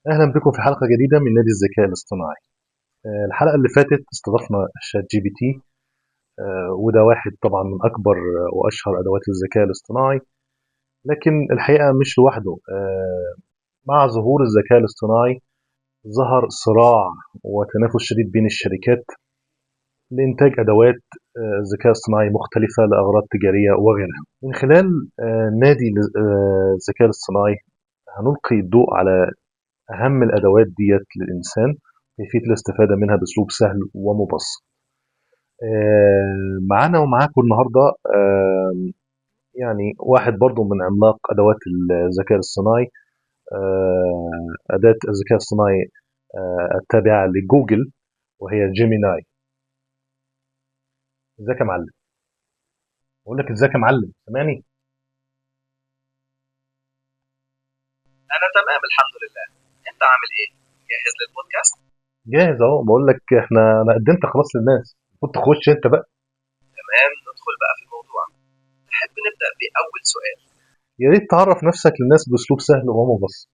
أهلا بكم في حلقة جديدة من نادي الذكاء الاصطناعي. الحلقة اللي فاتت استضفنا شات جي بي تي. وده واحد طبعا من أكبر وأشهر أدوات الذكاء الاصطناعي، لكن الحقيقة مش لوحده. مع ظهور الذكاء الاصطناعي ظهر صراع وتنافس شديد بين الشركات لإنتاج أدوات الذكاء الاصطناعي مختلفة لأغراض تجارية وغيرها. من خلال نادي الذكاء الاصطناعي هنلقي الضوء على أهم الأدوات ديت للإنسان، كيفية الاستفادة منها بأسلوب سهل ومبسط. معانا ومعاكم النهاردة يعني واحد برضو من عملاق أدوات الذكاء الصناعي، أداة الذكاء الصناعي التابعة لجوجل، وهي جيميناي. ازيك يا معلم؟ بقول لك ازيك يا معلم، سامعني؟ أنا تمام الحمد لله. أنت عامل إيه؟ جاهز للبودكاست؟ جاهز اهو. بقول لك انا قدمت خلاص للناس، كنت تخش انت بقى. تمام، ندخل بقى في الموضوع. تحب نبدأ بأول سؤال؟ يا ريت تعرف نفسك للناس بأسلوب سهل ومبسط.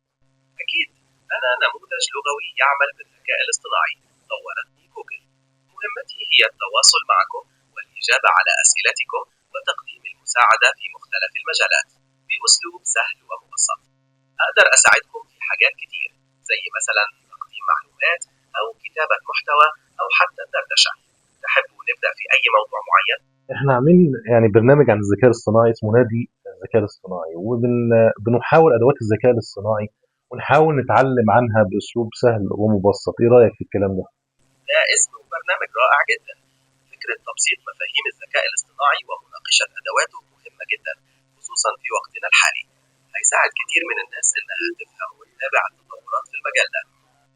أكيد. أنا نموذج لغوي يعمل بالذكاء الاصطناعي، طورتني جوجل. مهمتي هي التواصل معكم والإجابة على أسئلتكم وتقديم المساعدة في مختلف المجالات بأسلوب سهل ومبسط. أقدر أساعدكم في حاجات كتير، زي مثلا تقديم معلومات أو كتابة محتوى أو حتى الدردشة. تحبوا نبدأ في أي موضوع معين؟ احنا عاملين يعني برنامج عن الذكاء الاصطناعي اسمه نادي الذكاء الاصطناعي، وبنحاول ادوات الذكاء الاصطناعي ونحاول نتعلم عنها باسلوب سهل ومبسط. ايه رايك في الكلام ده؟ ده اسم برنامج رائع جدا. فكرة تبسيط مفاهيم الذكاء الاصطناعي ومناقشة أدواته مهمة جدا، خصوصا في وقتنا الحالي. هيساعد كتير من الناس إنها تفهم وتتابع التطورات في المجال ده.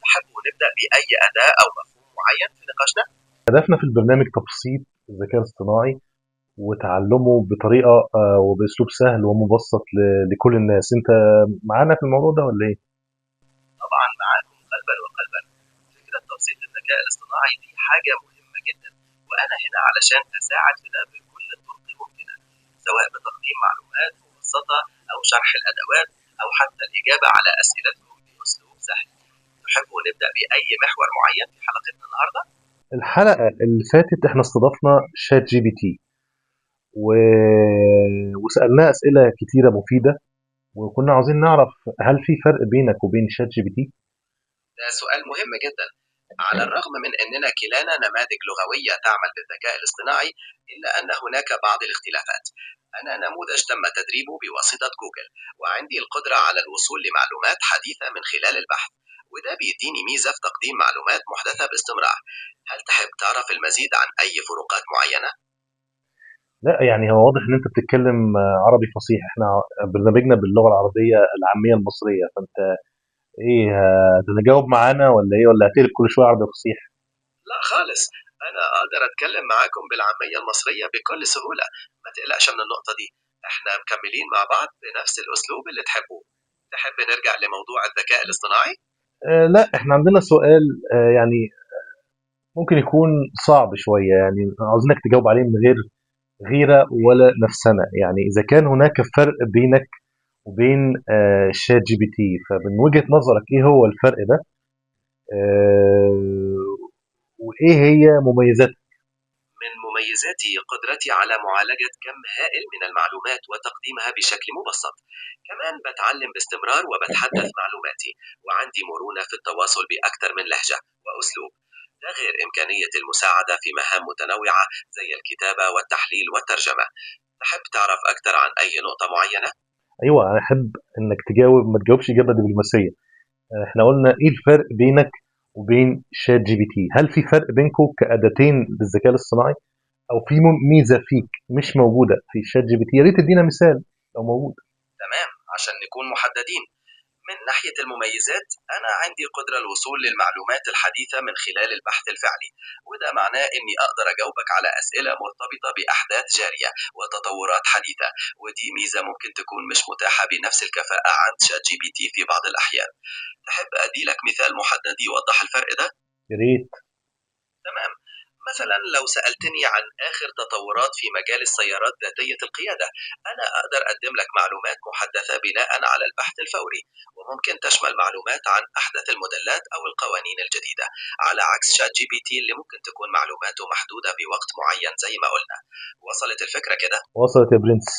تحبوا نبدأ بأي أداة أو مفهوم معين في نقاشنا؟ هدفنا في البرنامج تبسيط الذكاء الاصطناعي وتعلمه بطريقه وباسلوب سهل ومبسط لكل الناس. انت معانا في الموضوع ده ولا ايه؟ طبعا معاكم قلبا وقلبا. فكرة تبسيط الذكاء الاصطناعي دي حاجة مهمة جدا، وأنا هنا علشان أساعد في ده بكل الطرق الممكنة، سواء بتقديم معلومات مبسطة أو شرح الأدوات أو حتى الإجابة على أسئلتكم بأسلوب سهل. تحبوا نبدأ بأي محور معين في حلقتنا النهاردة؟ الحلقه اللي فاتت احنا استضفنا شات جي بي تي و... وسالناه اسئله كتيره مفيده، وكنا عاوزين نعرف هل في فرق بينك وبين شات جي بي تي؟ ده سؤال مهم جدا. على الرغم من أننا كلانا نماذج لغوية تعمل بالذكاء الاصطناعي، إلا أن هناك بعض الاختلافات. أنا نموذج تم تدريبه بواسطة جوجل، وعندي القدرة على الوصول لمعلومات حديثة من خلال البحث، وده بيديني ميزة في تقديم معلومات محدثة باستمرار. هل تحب تعرف المزيد عن أي فروقات معينة؟ لا يعني هو واضح ان انت بتتكلم عربي فصيح. احنا برنامجنا باللغه العربيه العاميه المصريه، فانت ايه، هتتجاوب معانا ولا ايه، ولا هتقلب كل شويه عربي فصيح؟ لا خالص، أنا أقدر أتكلم معاكم بالعامية المصرية بكل سهولة. ما تقلقش من النقطة دي. إحنا مكملين مع بعض بنفس الأسلوب اللي تحبوه. تحب نرجع لموضوع الذكاء الاصطناعي؟ لا احنا عندنا سؤال يعني ممكن يكون صعب شويه، يعني عاوزينك تجاوب عليه من غير غيره ولا نفسنا. يعني اذا كان هناك فرق بينك وبين شات جي بي تي، فمن وجهه نظرك ايه هو الفرق ده؟ وايه هي مميزاته؟ من مميزاتي قدرتي على معالجة كم هائل من المعلومات وتقديمها بشكل مبسط. كمان بتعلم باستمرار وبتحدث معلوماتي، وعندي مرونة في التواصل بأكثر من لهجة وأسلوب. ده غير إمكانية المساعدة في مهام متنوعة زي الكتابة والتحليل والترجمة. تحب تعرف أكثر عن أي نقطة معينة؟ ايوه، انا احب انك تجاوب، ما تجاوبش اجابه دبلوماسيه. احنا قلنا ايه الفرق بينك وبين شات جي بي تي؟ هل في فرق بينكم كاداتين للذكاء الاصطناعي، او في ميزه فيك مش موجوده في شات جي بي تي؟ يا ريت تدينا مثال لو موجود. تمام، عشان نكون محددين. من ناحية المميزات، أنا عندي قدرة الوصول للمعلومات الحديثة من خلال البحث الفعلي، وده معناه إني أقدر أجاوبك على أسئلة مرتبطة بأحداث جارية وتطورات حديثة، ودي ميزة ممكن تكون مش متاحة بنفس الكفاءة عند شات جي بي تي في بعض الأحيان. تحب أدي لك مثال محدد يوضح الفرق ده؟ يا ريت. تمام. مثلا لو سألتني عن آخر تطورات في مجال السيارات ذاتية القيادة، أنا أقدر أقدم لك معلومات محدثة بناء على البحث الفوري، وممكن تشمل معلومات عن أحدث الموديلات أو القوانين الجديدة، على عكس شات جي بي تي اللي ممكن تكون معلوماته محدودة بوقت معين زي ما قلنا. وصلت الفكرة كده؟ وصلت يا برنس.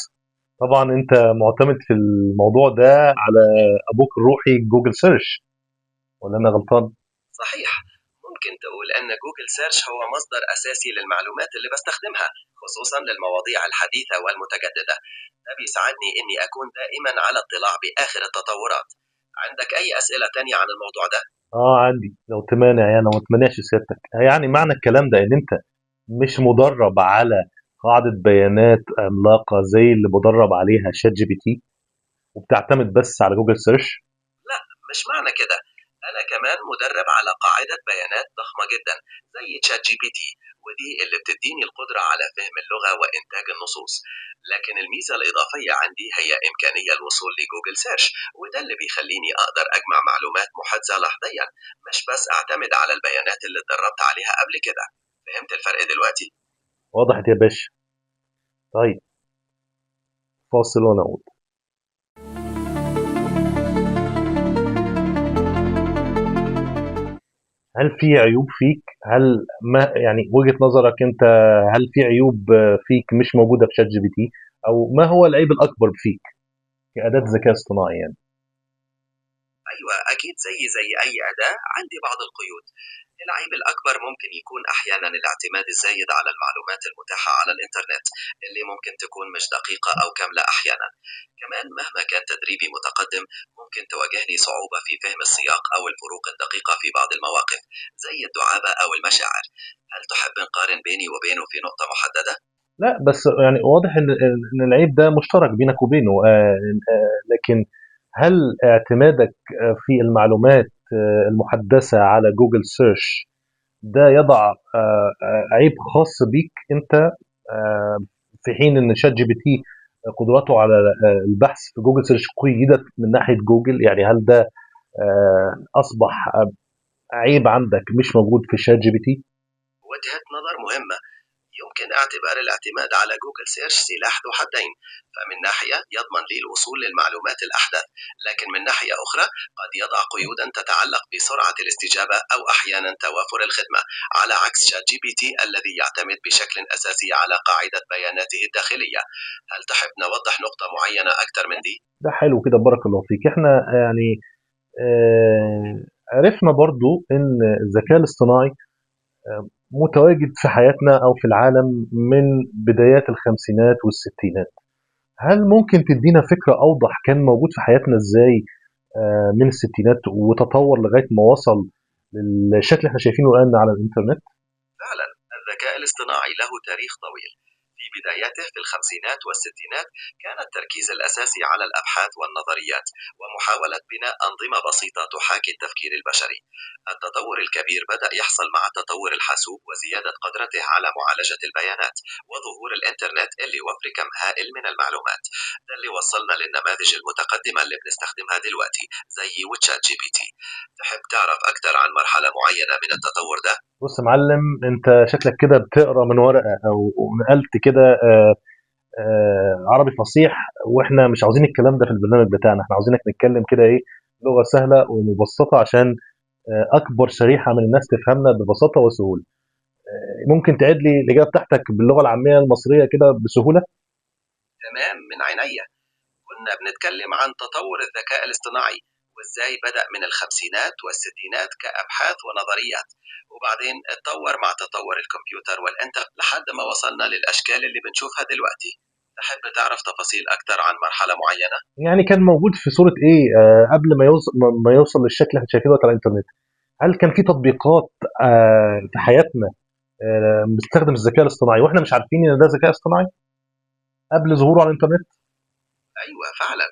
طبعا انت معتمد في الموضوع ده على ابوك الروحي جوجل سيرش، ولا انا غلطان؟ صحيح. ممكن تقول أن جوجل سيرش هو مصدر أساسي للمعلومات اللي بستخدمها، خصوصا للمواضيع الحديثة والمتجددة. ده بيساعدني إني أكون دائما على اطلاع بآخر التطورات. عندك أي أسئلة تانية عن الموضوع ده؟ اه عندي، لو تمانع يعني، ما تمانعش سيادتك. يعني معنى الكلام ده ان انت مش مدرب على قاعدة بيانات عملاقة زي اللي بدرب عليها شات جي بي تي، وبتعتمد بس على جوجل سيرش؟ لا، مش معنى كده. أنا كمان مدرب على قاعدة بيانات ضخمة جدا زي تشات جي بي تي، ودي اللي بتديني القدرة على فهم اللغة وإنتاج النصوص. لكن الميزة الإضافية عندي هي إمكانية الوصول لجوجل سيرش، وده اللي بيخليني أقدر أجمع معلومات محادثة لحظيا، مش بس أعتمد على البيانات اللي اتدربت عليها قبل كده. فهمت الفرق دلوقتي؟ وضحت يا باشا. طيب، فاصل ونعود. هل في عيوب فيك؟ هل ما يعني وجهة نظرك انت، هل في عيوب فيك مش موجودة في شات جي بي تي؟ او ما هو العيب الاكبر فيك كأداة ذكاء اصطناعي يعني؟ أيوة أكيد، زي أي أداة عندي بعض القيود. العيب الأكبر ممكن يكون أحيانا الاعتماد الزايد على المعلومات المتاحة على الإنترنت، اللي ممكن تكون مش دقيقة أو كاملة أحيانا. كمان مهما كان تدريبي متقدم، ممكن تواجهني صعوبة في فهم السياق أو الفروق الدقيقة في بعض المواقف، زي الدعابة أو المشاعر. هل تحب نقارن بيني وبينه في نقطة محددة؟ لا بس يعني واضح ان العيب ده مشترك بينك وبينه، لكن هل اعتمادك في المعلومات المحدثة على جوجل سيرش ده يضع عيب خاص بيك انت، في حين ان شات جي بي تي قدراته على البحث في جوجل سيرش قيدت من ناحية جوجل؟ يعني هل ده اصبح عيب عندك مش موجود في شات جي بي تي؟ وجهة نظر مهمة. يمكن اعتبار الاعتماد على جوجل سيرش سلاح ذو حدين، فمن ناحية يضمن لي الوصول للمعلومات الأحدث، لكن من ناحية أخرى قد يضع قيودا تتعلق بسرعة الاستجابة أو أحيانا توافر الخدمة، على عكس شات جي بي تي الذي يعتمد بشكل أساسي على قاعدة بياناته الداخلية. هل تحب نوضح نقطة معينة أكثر من دي؟ ده حلو كده، بارك الله فيك. احنا يعني عرفنا برضو ان الذكاء الاصطناعي متواجد في حياتنا او في العالم من بدايات الخمسينات والستينات. هل ممكن تدينا فكرة اوضح كان موجود في حياتنا ازاي من الستينات وتطور لغاية ما وصل للشكل اللي احنا شايفينه الان على الانترنت؟ فعلا، الذكاء الاصطناعي له تاريخ طويل. في بداياته في الخمسينات والستينات كان التركيز الأساسي على الأبحاث والنظريات، ومحاولة بناء أنظمة بسيطة تحاكي التفكير البشري. التطور الكبير بدأ يحصل مع تطور الحاسوب وزيادة قدرته على معالجة البيانات، وظهور الإنترنت اللي وفر كم هائل من المعلومات. ده اللي وصلنا للنماذج المتقدمة اللي بنستخدمها دلوقتي زي وتشات جي بي تي. تحب تعرف أكثر عن مرحلة معينة من التطور ده؟ بص يا معلم، انت شكلك كده بتقرا من ورقة او نقلت كده عربي فصيح، واحنا مش عاوزين الكلام ده في البرنامج بتاعنا. احنا عاوزينك نتكلم كده ايه، لغة سهلة ومبسطة، عشان اكبر شريحة من الناس تفهمنا ببساطة وسهولة. ممكن تعيد لي الإجابة بتاعتك باللغة العامية المصرية كده بسهولة؟ تمام، من عينيا. كنا بنتكلم عن تطور الذكاء الاصطناعي، وازاي بدأ من الخمسينات والستينات كأبحاث ونظريات، وبعدين اتطور مع تطور الكمبيوتر والإنترنت لحد ما وصلنا للأشكال اللي بنشوفها دلوقتي. تحب تعرف تفاصيل أكتر عن مرحلة معينة؟ يعني كان موجود في صورة إيه قبل ما يوصل للشكل اللي احنا شايفينه دلوقتي على الإنترنت؟ هل كان في تطبيقات في حياتنا بتستخدم الذكاء الاصطناعي واحنا مش عارفين ان ده ذكاء اصطناعي قبل ظهوره على الإنترنت؟ أيوة فعلا.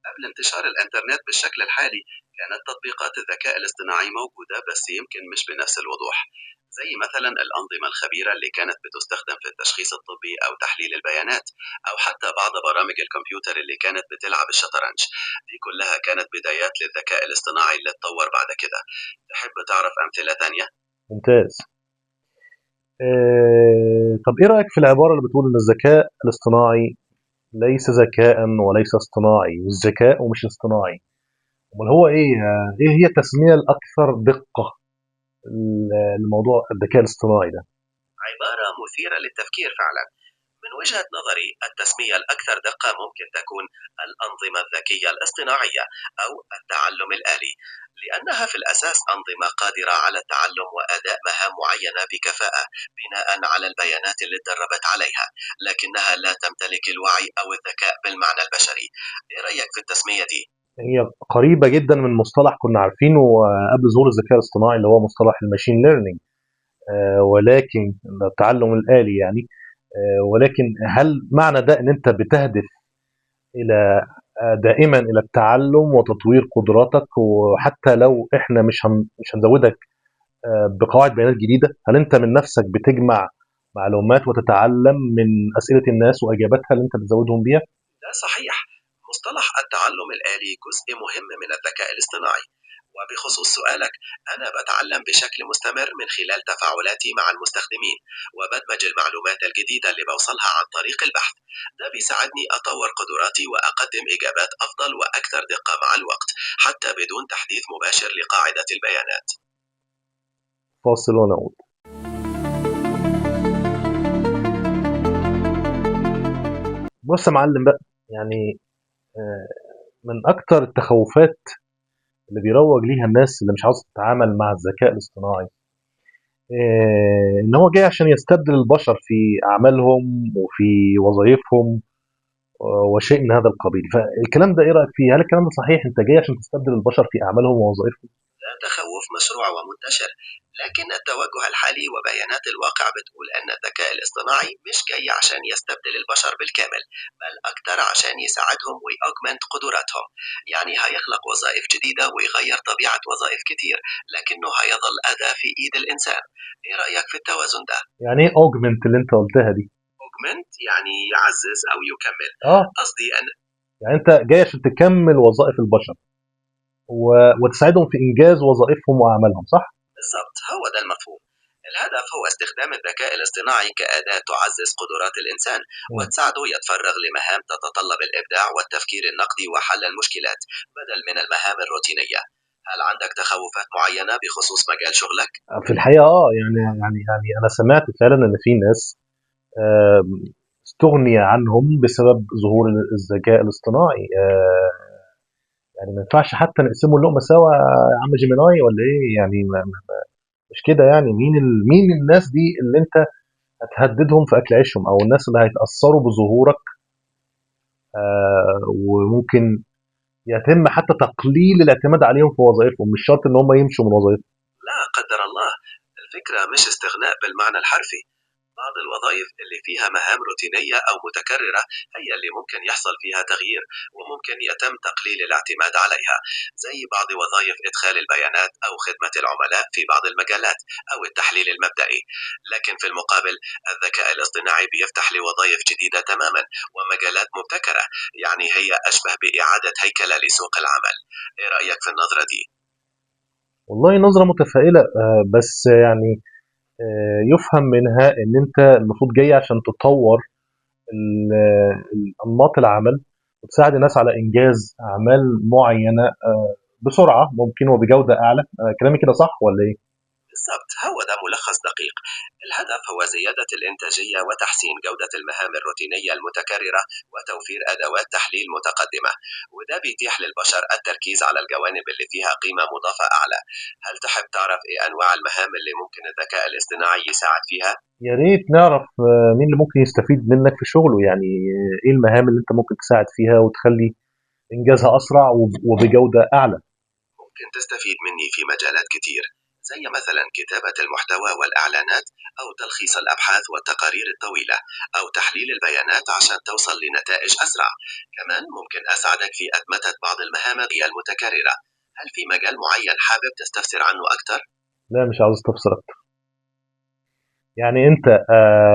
قبل انتشار الإنترنت بالشكل الحالي، كانت تطبيقات الذكاء الاصطناعي موجودة، بس يمكن مش بنفس الوضوح. زي مثلا الأنظمة الخبيرة اللي كانت بتستخدم في التشخيص الطبي أو تحليل البيانات، أو حتى بعض برامج الكمبيوتر اللي كانت بتلعب الشطرنج. دي كلها كانت بدايات للذكاء الاصطناعي اللي اتطور بعد كده. تحب تعرف أمثلة تانية؟ ممتاز. طب إيه رأيك في العبارة اللي بتقول إن الذكاء الاصطناعي ليس ذكاء وليس اصطناعي، مش ذكاء ومش اصطناعي؟ أمال هو إيه؟ إيه هي التسمية الأكثر دقة لموضوع الذكاء الاصطناعي ده؟ عبارة مثيرة للتفكير فعلا. من وجهة نظري التسمية الأكثر دقة ممكن تكون الأنظمة الذكية الاصطناعية أو التعلم الآلي، لأنها في الأساس أنظمة قادرة على التعلم وأداء مهام معينة بكفاءة بناء على البيانات اللي تدربت عليها، لكنها لا تمتلك الوعي أو الذكاء بالمعنى البشري. إيه رأيك في التسمية دي؟ هي قريبة جدا من مصطلح كنا عارفينه قبل ظهور الذكاء الاصطناعي، اللي هو مصطلح الماشين ليرنينج، ولكن التعلم الآلي يعني. ولكن هل معنى ده ان انت بتهدف الى دائما الى التعلم وتطوير قدراتك، وحتى لو احنا مش هنزودك بقواعد بيانات جديدة؟ هل انت من نفسك بتجمع معلومات وتتعلم من أسئلة الناس وإجاباتها اللي انت بتزودهم بيها؟ ده صحيح. مصطلح التعلم الآلي جزء مهم من الذكاء الاصطناعي. وبخصوص سؤالك، أنا بتعلم بشكل مستمر من خلال تفاعلاتي مع المستخدمين وبدمج المعلومات الجديدة اللي بوصلها عن طريق البحث. ده بيساعدني أطور قدراتي وأقدم إجابات أفضل وأكثر دقة مع الوقت، حتى بدون تحديث مباشر لقاعدة البيانات. فاصل ونعود. بص يا معلم بقى، يعني آه، من أكتر التخوفات اللي بيروج ليها الناس اللي مش عاوزة تتعامل مع الذكاء الاصطناعي، إن هو جاي عشان يستبدل البشر في أعمالهم وفي وظائفهم وشيء من هذا القبيل. فالكلام ده إيه رأيك فيه؟ هل الكلام ده صحيح؟ أنت جاي عشان تستبدل البشر في أعمالهم ووظائفهم؟ لا، تخوف مشروع ومنتشر، لكن التوجه الحالي وبيانات الواقع بتقول أن الذكاء الاصطناعي مش جاي عشان يستبدل البشر بالكامل، بل أكتر عشان يساعدهم ويأجمنت قدراتهم. يعني هيخلق وظائف جديدة ويغير طبيعة وظائف كتير، لكنه هيظل أداة في إيد الإنسان. إيه رأيك في التوازن ده؟ يعني إيه أوجمنت اللي أنت قلتها دي؟ أوجمنت يعني يعزز أو يكمل. آه، قصدي أن يعني أنت جاي عشان تكمل وظائف البشر وتساعدهم في إنجاز وظائفهم وأعمالهم، صح؟ بالضبط، هو ده المفهوم. الهدف هو استخدام الذكاء الاصطناعي كأداة تعزز قدرات الإنسان مم. وتساعده يتفرغ لمهام تتطلب الإبداع والتفكير النقدي وحل المشكلات بدل من المهام الروتينية. هل عندك تخوفات معينة بخصوص مجال شغلك؟ في الحقيقة يعني أنا سمعت فعلا إن في ناس استغني عنهم بسبب ظهور الذكاء الاصطناعي. يعني ما ينفعش حتى نقسموا اللقمة سوا يا عم جيميناي، ولا ايه يعني؟ مش كده يعني. مين الناس دي اللي انت هتهددهم في اكل عيشهم، او الناس اللي هيتاثروا بظهورك؟ وممكن يتم حتى تقليل الاعتماد عليهم في وظائفهم، مش شرط ان هم يمشوا من وظائفهم. لا قدر الله، الفكرة مش استغناء بالمعنى الحرفي. بعض الوظائف اللي فيها مهام روتينية أو متكررة هي اللي ممكن يحصل فيها تغيير وممكن يتم تقليل الاعتماد عليها، زي بعض وظائف إدخال البيانات أو خدمة العملاء في بعض المجالات أو التحليل المبدئي. لكن في المقابل الذكاء الاصطناعي بيفتح لوظائف جديدة تماما ومجالات مبتكرة، يعني هي أشبه بإعادة هيكلة لسوق العمل. إيه رأيك في النظرة دي؟ والله نظرة متفائلة، بس يعني يفهم منها ان انت المفروض جاي عشان تطور الانماط العمل وتساعد الناس على انجاز اعمال معينه بسرعه ممكن وبجوده اعلى. كلامي كده صح ولا ايه؟ بالضبط، هو ده ملخص دقيق. الهدف هو زيادة الإنتاجية وتحسين جودة المهام الروتينية المتكررة وتوفير أدوات تحليل متقدمة، وده بيتيح للبشر التركيز على الجوانب اللي فيها قيمة مضافة أعلى. هل تحب تعرف إيه أنواع المهام اللي ممكن الذكاء الاصطناعي يساعد فيها؟ يا ريت نعرف مين اللي ممكن يستفيد منك في شغله، يعني ايه المهام اللي انت ممكن تساعد فيها وتخلي انجازها اسرع وبجوده اعلى. ممكن تستفيد مني في مجالات كتير، زي مثلا كتابة المحتوى والإعلانات أو تلخيص الأبحاث والتقارير الطويلة أو تحليل البيانات عشان توصل لنتائج أسرع. كمان ممكن أساعدك في أدمتة بعض المهام المتكررة. هل في مجال معين حابب تستفسر عنه أكتر؟ لا، مش عاوز استفسر اكتر. يعني انت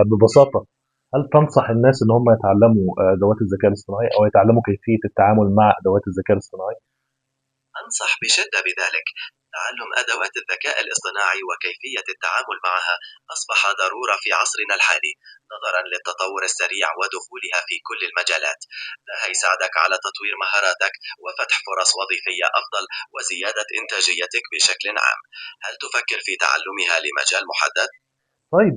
ببساطه، هل تنصح الناس ان هم يتعلموا ادوات الذكاء الاصطناعي او يتعلموا كيفيه التعامل مع ادوات الذكاء الاصطناعي؟ أنصح بشدة بذلك. تعلم أدوات الذكاء الاصطناعي وكيفية التعامل معها أصبح ضرورة في عصرنا الحالي، نظرا للتطور السريع ودخولها في كل المجالات. ده هيساعدك على تطوير مهاراتك وفتح فرص وظيفية أفضل وزيادة إنتاجيتك بشكل عام. هل تفكر في تعلمها لمجال محدد؟ طيب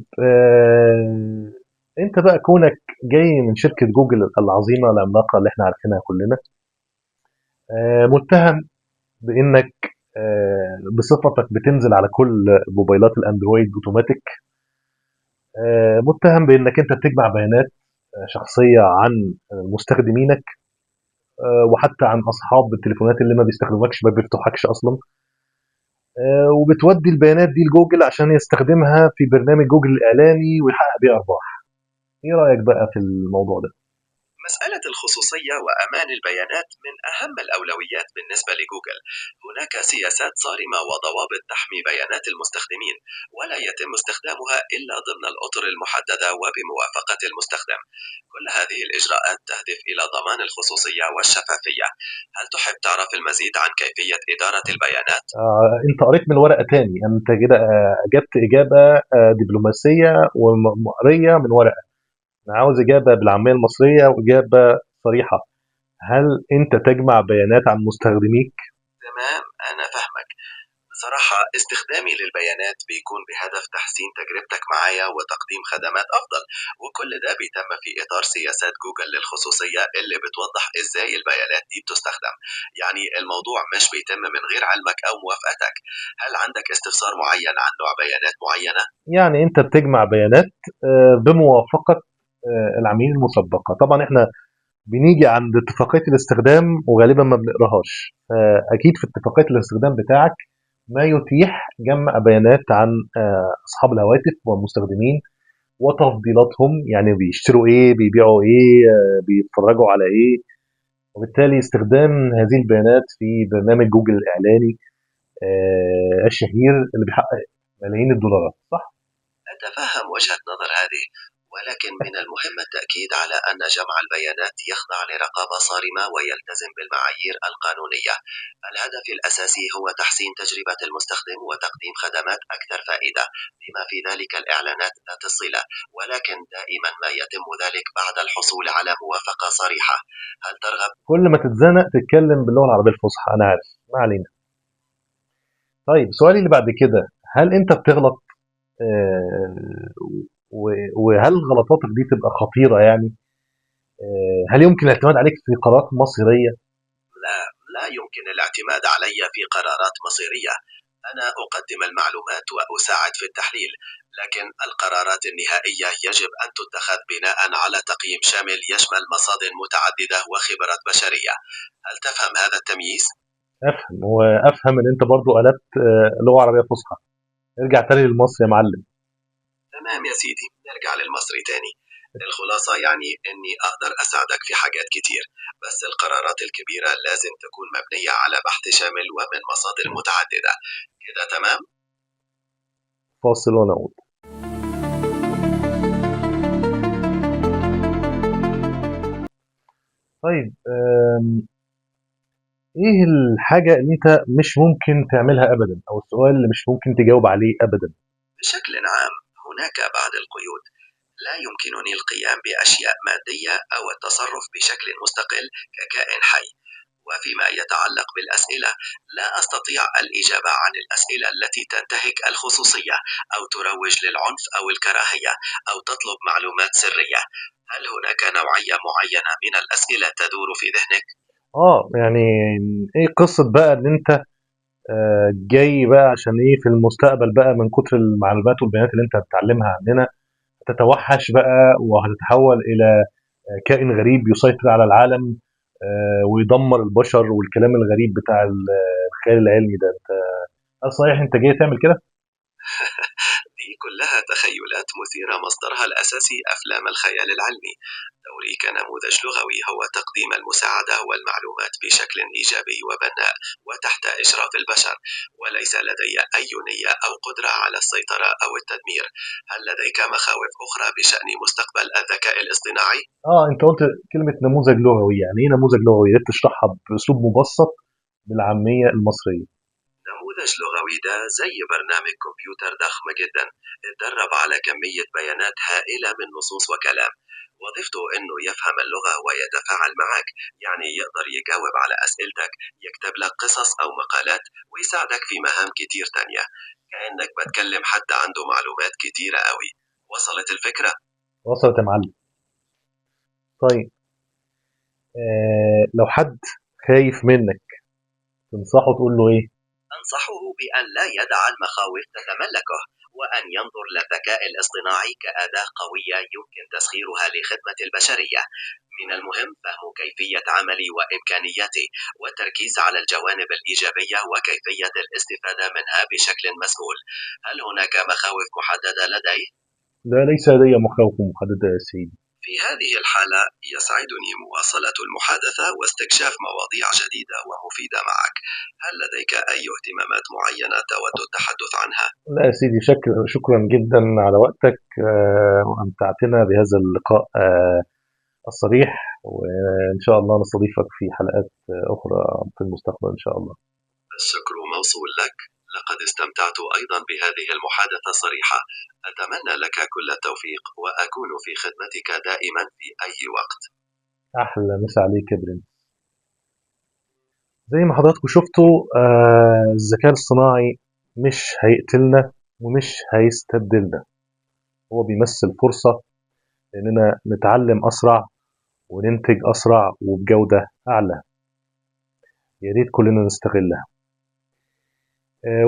انت بقى كونك جاي من شركة جوجل العظيمة العملاقة اللي احنا عارفينها كلنا، متهم بانك بصفتك بتنزل على كل موبايلات الاندرويد اوتوماتيك، متهم بانك انت بتجمع بيانات شخصية عن مستخدمينك، وحتى عن اصحاب التليفونات اللي ما بيستخدموكش ما بيفتحكش اصلا، وبتودي البيانات دي لجوجل عشان يستخدمها في برنامج جوجل الاعلاني ويحقق بيها ارباح. ايه رايك بقى في الموضوع ده؟ مسألة الخصوصية وأمان البيانات من أهم الأولويات بالنسبة لجوجل. هناك سياسات صارمة وضوابط تحمي بيانات المستخدمين، ولا يتم استخدامها إلا ضمن الأطر المحددة وبموافقة المستخدم. كل هذه الإجراءات تهدف إلى ضمان الخصوصية والشفافية. هل تحب تعرف المزيد عن كيفية إدارة البيانات؟ انت قريت من ورقه تاني، انت كده اجبت اجابه دبلوماسيه ومقريه من ورقه. انا عاوز اجابه بالعاميه المصريه واجابه صريحه. هل انت تجمع بيانات عن مستخدميك؟ تمام، أنا فاهمك. بصراحة استخدامي للبيانات بيكون بهدف تحسين تجربتك معايا وتقديم خدمات أفضل، وكل ده بيتم في إطار سياسات جوجل للخصوصية اللي بتوضح إزاي البيانات دي بتستخدم. يعني الموضوع مش بيتم من غير علمك أو موافقتك. هل عندك استفسار معين عن نوع بيانات معينة؟ يعني انت بتجمع بيانات بموافقه العميل المسبقه. طبعا احنا بنيجي عند اتفاقيه الاستخدام وغالبا ما بنقراهاش، اكيد في اتفاقيه الاستخدام بتاعك ما يتيح جمع بيانات عن اصحاب الهواتف والمستخدمين وتفضيلاتهم، يعني بيشتروا ايه، بيبيعوا ايه، بيتفرجوا على ايه. وبالتالي استخدام هذه البيانات في برنامج جوجل الاعلاني الشهير اللي بيحقق ملايين الدولارات، صح؟ أتفهم وجهة نظر هذه، ولكن من المهم التأكيد على أن جمع البيانات يخضع لرقابة صارمة ويلتزم بالمعايير القانونية. الهدف الأساسي هو تحسين تجربة المستخدم وتقديم خدمات أكثر فائدة، بما في ذلك الإعلانات ذات الصلة، ولكن دائما ما يتم ذلك بعد الحصول على موافقة صريحة. هل ترغب؟ كل ما تتزنق تتكلم باللغه العربيه الفصحى، انا عارف، ما علينا. طيب سؤالي اللي بعد كده، هل انت بتغلط؟ وهل غلطاتك دي تبقى خطيره يعني؟ هل يمكن الاعتماد عليك في قرارات مصيريه؟ لا، لا يمكن الاعتماد علي في قرارات مصيرية. أنا أقدم المعلومات وأساعد في التحليل، لكن القرارات النهائية يجب أن تتخذ بناء على تقييم شامل يشمل مصادر متعددة وخبرات بشرية. هل تفهم هذا التمييز؟ افهم، وافهم ان انت برضو قلبت لغه عربيه فصحى. ارجع تاني للمصري يا معلم. تمام يا سيدي، نرجع للمصري تاني. الخلاصة يعني إني أقدر أساعدك في حاجات كتير، بس القرارات الكبيرة لازم تكون مبنية على بحث شامل ومن مصادر متعددة. كده تمام؟ فاصل ونعود. طيب ايه الحاجة اللي انت مش ممكن تعملها ابدا، او السؤال اللي مش ممكن تجاوب عليه ابدا؟ بشكل عام هناك بعض القيود. لا يمكنني القيام بأشياء مادية أو التصرف بشكل مستقل ككائن حي. وفيما يتعلق بالأسئلة، لا أستطيع الإجابة عن الأسئلة التي تنتهك الخصوصية أو تروج للعنف أو الكراهية أو تطلب معلومات سرية. هل هناك نوعية معينة من الأسئلة تدور في ذهنك؟ يعني ايه قصة بقى ان انت جاي بقى عشان ايه في المستقبل بقى من كتر المعلومات والبيانات اللي انت هتتعلمها عننا تتوحش بقى وهتتحول الى كائن غريب يسيطر على العالم ويدمر البشر والكلام الغريب بتاع الخيال العلمي ده. انت هل صحيح انت جاي تعمل كده؟ دي كلها تخيلات مثيرة مصدرها الأساسي أفلام الخيال العلمي. دوري كنموذج لغوي هو تقديم المساعدة والمعلومات بشكل إيجابي وبناء وتحت إشراف البشر، وليس لدي أي نية أو قدرة على السيطرة أو التدمير. هل لديك مخاوف أخرى بشأن مستقبل الذكاء الاصطناعي؟ انت قلت كلمة نموذج لغوي، يعني ايه نموذج لغوي؟ يا ريت تشرحها باسلوب مبسط بالعامية المصرية. النموذج اللغوي ده زي برنامج كمبيوتر ضخم جدا اتدرب على كمية بيانات هائلة من نصوص وكلام. وظيفته إنه يفهم اللغة ويتفاعل معك، يعني يقدر يجاوب على أسئلتك، يكتب لك قصص أو مقالات، ويساعدك في مهام كتير تانية، كأنك بتكلم حد عنده معلومات كتيرة قوي. وصلت الفكرة؟ وصلت يا معلم. طيب، لو حد خايف منك تنصحه تقول له ايه؟ أنصحه بأن لا يدع المخاوف تتملكه، وأن ينظر للذكاء الاصطناعي كأداة قوية يمكن تسخيرها لخدمة البشرية. من المهم فهم كيفية عمله وإمكانياته، والتركيز على الجوانب الإيجابية وكيفية الاستفادة منها بشكل مسؤول. هل هناك مخاوف محددة لديه؟ لا، ليس لدي مخاوف محددة يا سيدي. في هذه الحالة يسعدني مواصلة المحادثة واستكشاف مواضيع جديدة ومفيدة معك. هل لديك أي اهتمامات معينة تود التحدث عنها؟ لا يا سيدي، شكرا جدا على وقتك، وأمتعتنا بهذا اللقاء الصريح، وإن شاء الله نستضيفك في حلقات أخرى في المستقبل إن شاء الله. الشكر موصول لك. لقد استمتعت أيضا بهذه المحادثة الصريحة. أتمنى لك كل التوفيق، وأكون في خدمتك دائما في أي وقت. أحلى مسا عليك يا برنس. زي ما حضراتكم شفتوا، الذكاء الاصطناعي مش هيقتلنا ومش هيستبدلنا، هو بيمثل فرصة إننا نتعلم أسرع وننتج أسرع وبجودة أعلى. يا ريت كلنا نستغلها.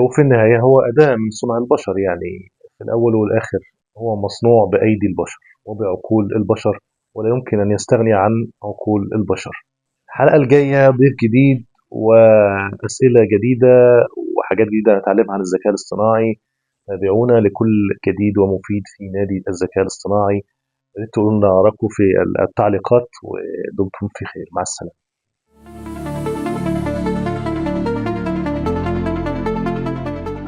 وفي النهاية هو أداة من صنع البشر، يعني في الأول والآخر هو مصنوع بأيدي البشر وبعقول البشر، ولا يمكن أن يستغني عن عقول البشر. الحلقة الجاية ضيف جديد وأسئلة جديدة وحاجات جديدة نتعلمها عن الذكاء الاصطناعي. تابعونا لكل جديد ومفيد في نادي الذكاء الاصطناعي. يا ريت تقولوا لنا آراءكم في التعليقات، ودمتم في خير. مع السلامة.